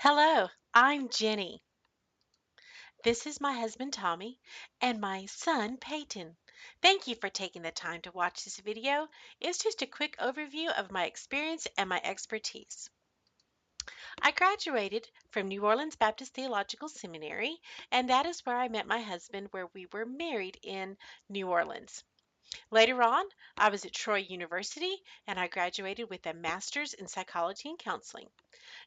Hello, I'm Jenny. This is my husband Tommy and my son Peyton. Thank you for taking the time to watch this video. It's just a quick overview of my experience and my expertise. I graduated from New Orleans Baptist Theological Seminary, and that is where I met my husband, where we were married in New Orleans. Later on, I was at Troy University and I graduated with a master's in psychology and counseling.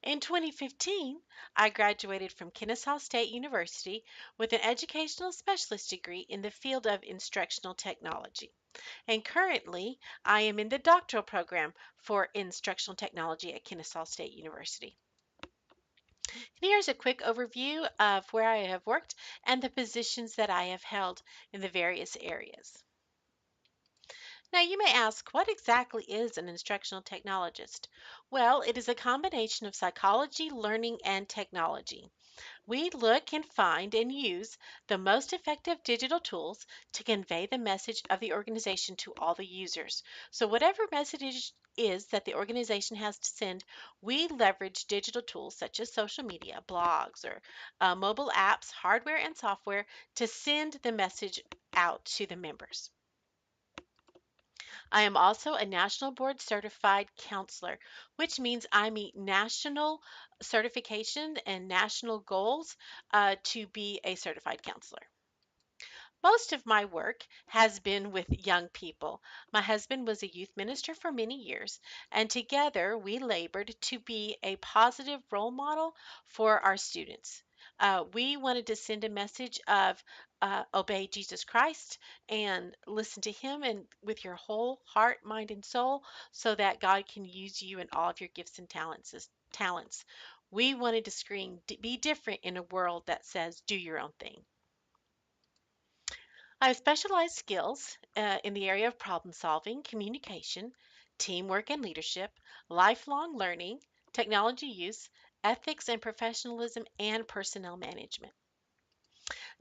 In 2015, I graduated from Kennesaw State University with an educational specialist degree in the field of instructional technology. And currently, I am in the doctoral program for instructional technology at Kennesaw State University. And here's a quick overview of where I have worked and the positions that I have held in the various areas. Now, you may ask, what exactly is an instructional technologist? Well, it is a combination of psychology, learning, and technology. We look and find and use the most effective digital tools to convey the message of the organization to all the users. So, whatever message is that the organization has to send, we leverage digital tools such as social media, blogs, or mobile apps, hardware, and software to send the message out to the members. I am also a national board certified counselor, which means I meet national certification and national goals to be a certified counselor. Most of my work has been with young people. My husband was a youth minister for many years, and together we labored to be a positive role model for our students. We wanted to send a message of obey Jesus Christ and listen to Him and with your whole heart, mind, and soul, so that God can use you in all of your gifts and talents. We wanted to scream, be different in a world that says, do your own thing. I have specialized skills in the area of problem solving, communication, teamwork and leadership, lifelong learning, technology use, ethics and professionalism, and personnel management.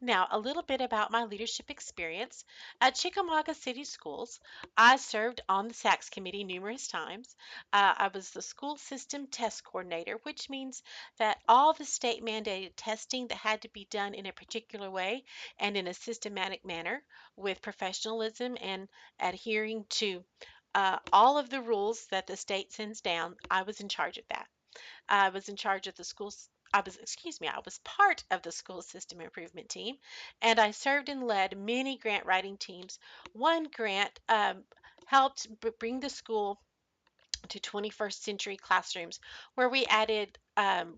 Now, a little bit about my leadership experience. At Chickamauga City Schools, I served on the SACS committee numerous times. I was the school system test coordinator, which means that all the state mandated testing that had to be done in a particular way and in a systematic manner with professionalism and adhering to all of the rules that the state sends down, I was in charge of that. I was in charge of the schools. I was part of the school system improvement team, and I served and led many grant writing teams. One grant helped bring the school to 21st century classrooms, where we added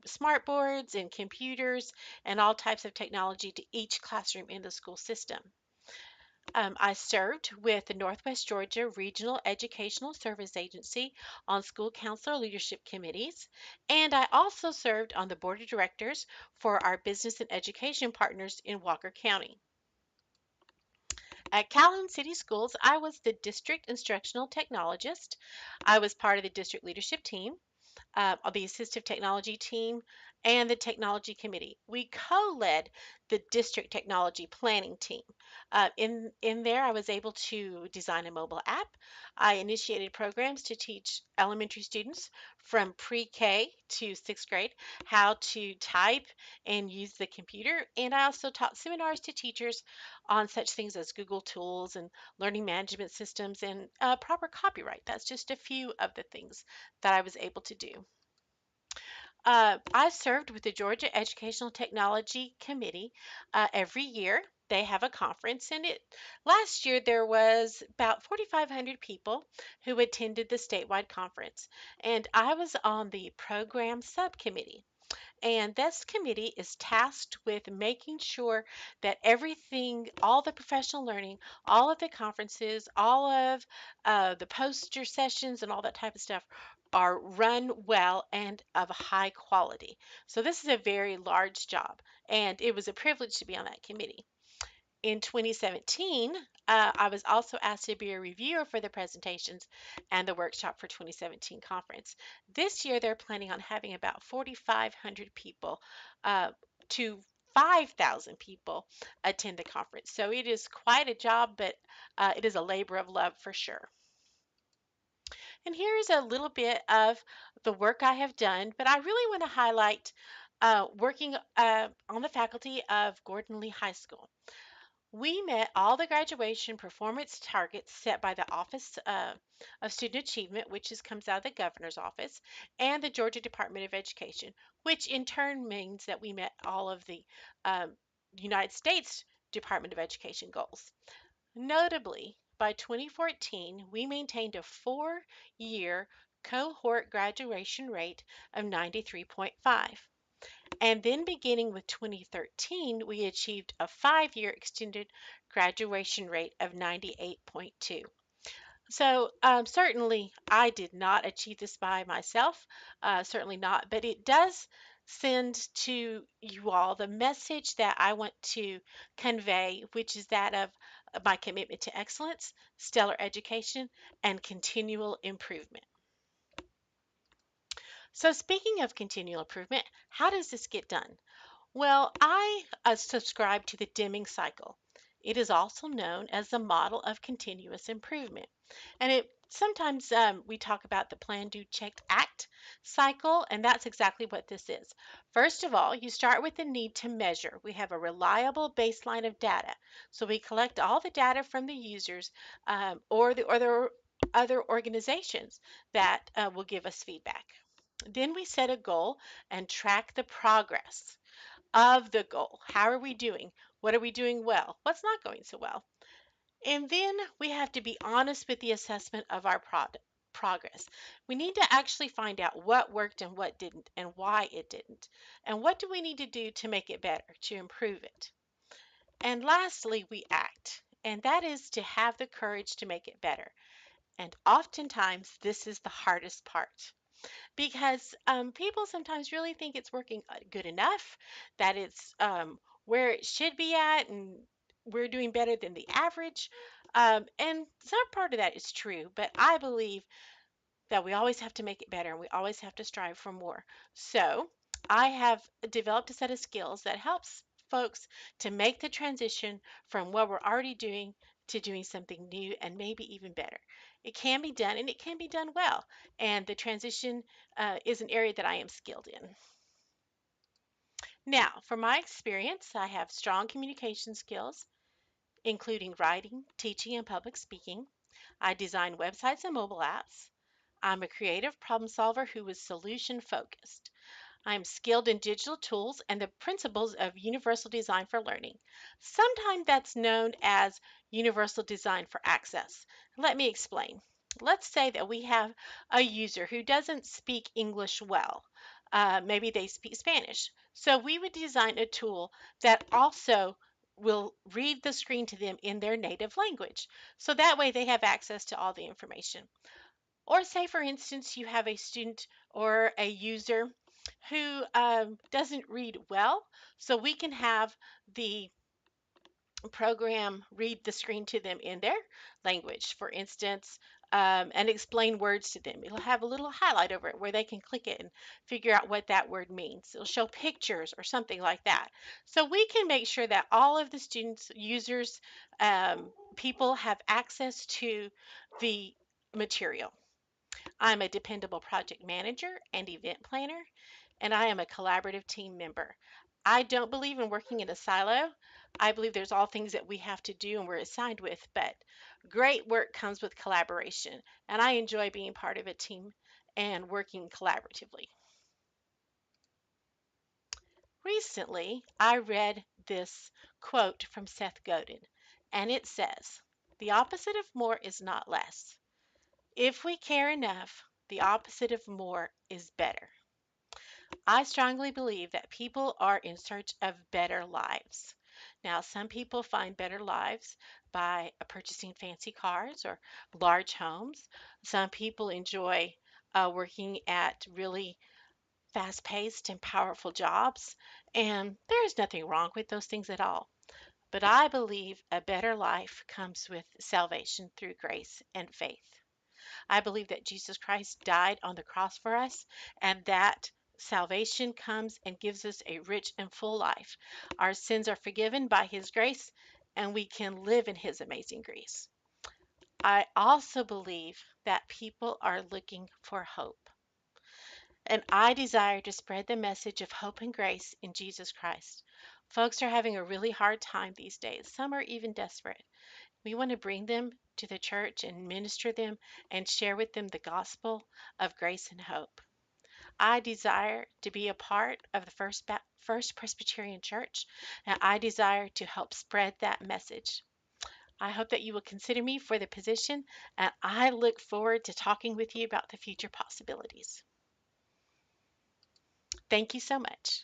smart boards and computers and all types of technology to each classroom in the school system. I served with the Northwest Georgia Regional Educational Service Agency on school counselor leadership committees, and I also served on the board of directors for our business and education partners in Walker County. At Calhoun City Schools, I was the district instructional technologist. I was part of the district leadership team, the assistive technology team, and the technology committee. We co-led the district technology planning team. In there, I was able to design a mobile app. I initiated programs to teach elementary students from pre-K to sixth grade how to type and use the computer. And I also taught seminars to teachers on such things as Google Tools and learning management systems and proper copyright. That's just a few of the things that I was able to do. I served with the Georgia Educational Technology Committee every year. They have a conference, and it last year there was about 4,500 people who attended the statewide conference, and I was on the program subcommittee. And this committee is tasked with making sure that everything, all the professional learning, all of the conferences, all of the poster sessions, and all that type of stuff are run well and of high quality. So, this is a very large job, and it was a privilege to be on that committee. In 2017, I was also asked to be a reviewer for the presentations and the workshop for 2017 conference. This year, they're planning on having about 4,500 people to 5,000 people attend the conference. So it is quite a job, but it is a labor of love for sure. And here's a little bit of the work I have done, but I really want to highlight working on the faculty of Gordon Lee High School. We met all the graduation performance targets set by the Office of Student Achievement, which comes out of the governor's office, and the Georgia Department of Education, which in turn means that we met all of the um, United States Department of Education goals. Notably, by 2014, we maintained a 4-year cohort graduation rate of 93.5. And then beginning with 2013, we achieved a 5-year extended graduation rate of 98.2. So, certainly, I did not achieve this by myself, certainly not, but it does send to you all the message that I want to convey, which is that of my commitment to excellence, stellar education, and continual improvement. So, speaking of continual improvement, how does this get done? Well, I subscribe to the Deming cycle. It is also known as the model of continuous improvement. And it sometimes we talk about the plan, do, check, act cycle, and that's exactly what this is. First of all, you start with the need to measure. We have a reliable baseline of data. So we collect all the data from the users or the other organizations that will give us feedback. Then we set a goal and track the progress of the goal. How are we doing? What are we doing well? What's not going so well? And then we have to be honest with the assessment of our progress. We need to actually find out what worked and what didn't, and why it didn't. And what do we need to do to make it better, to improve it? And lastly, we act. And that is to have the courage to make it better. And oftentimes, this is the hardest part because people sometimes really think it's working good enough, that it's where it should be at, and we're doing better than the average. And some part of that is true, but I believe that we always have to make it better and we always have to strive for more. So I have developed a set of skills that helps folks to make the transition from what we're already doing to doing something new and maybe even better. It can be done and it can be done well. And the transition is an area that I am skilled in. Now, from my experience, I have strong communication skills, including writing, teaching, and public speaking. I design websites and mobile apps. I'm a creative problem solver who is solution focused. I'm skilled in digital tools and the principles of universal design for learning. Sometimes that's known as universal design for access. Let me explain. Let's say that we have a user who doesn't speak English well. Maybe they speak Spanish. So we would design a tool that also will read the screen to them in their native language. So that way they have access to all the information. Or say, for instance, you have a student or a user who doesn't read well, so we can have the program read the screen to them in their language, for instance, and explain words to them. It'll have a little highlight over it where they can click it and figure out what that word means. It'll show pictures or something like that. So we can make sure that all of the students, users, people have access to the material. I'm a dependable project manager and event planner, and I am a collaborative team member. I don't believe in working in a silo. I believe there's all things that we have to do and we're assigned with, but great work comes with collaboration, and I enjoy being part of a team and working collaboratively. Recently, I read this quote from Seth Godin, and it says, "The opposite of more is not less. If we care enough, the opposite of more is better." I strongly believe that people are in search of better lives. Now, some people find better lives by purchasing fancy cars or large homes. Some people enjoy working at really fast paced and powerful jobs. And there is nothing wrong with those things at all. But I believe a better life comes with salvation through grace and faith. I believe that Jesus Christ died on the cross for us and that salvation comes and gives us a rich and full life. Our sins are forgiven by his grace and we can live in his amazing grace. I also believe that people are looking for hope. and I desire to spread the message of hope and grace in Jesus Christ. Folks are having a really hard time these days. Some are even desperate. We want to bring them to the church and minister them and share with them the gospel of grace and hope. I desire to be a part of the First Presbyterian Church, and I desire to help spread that message. I hope that you will consider me for the position, and I look forward to talking with you about the future possibilities. Thank you so much.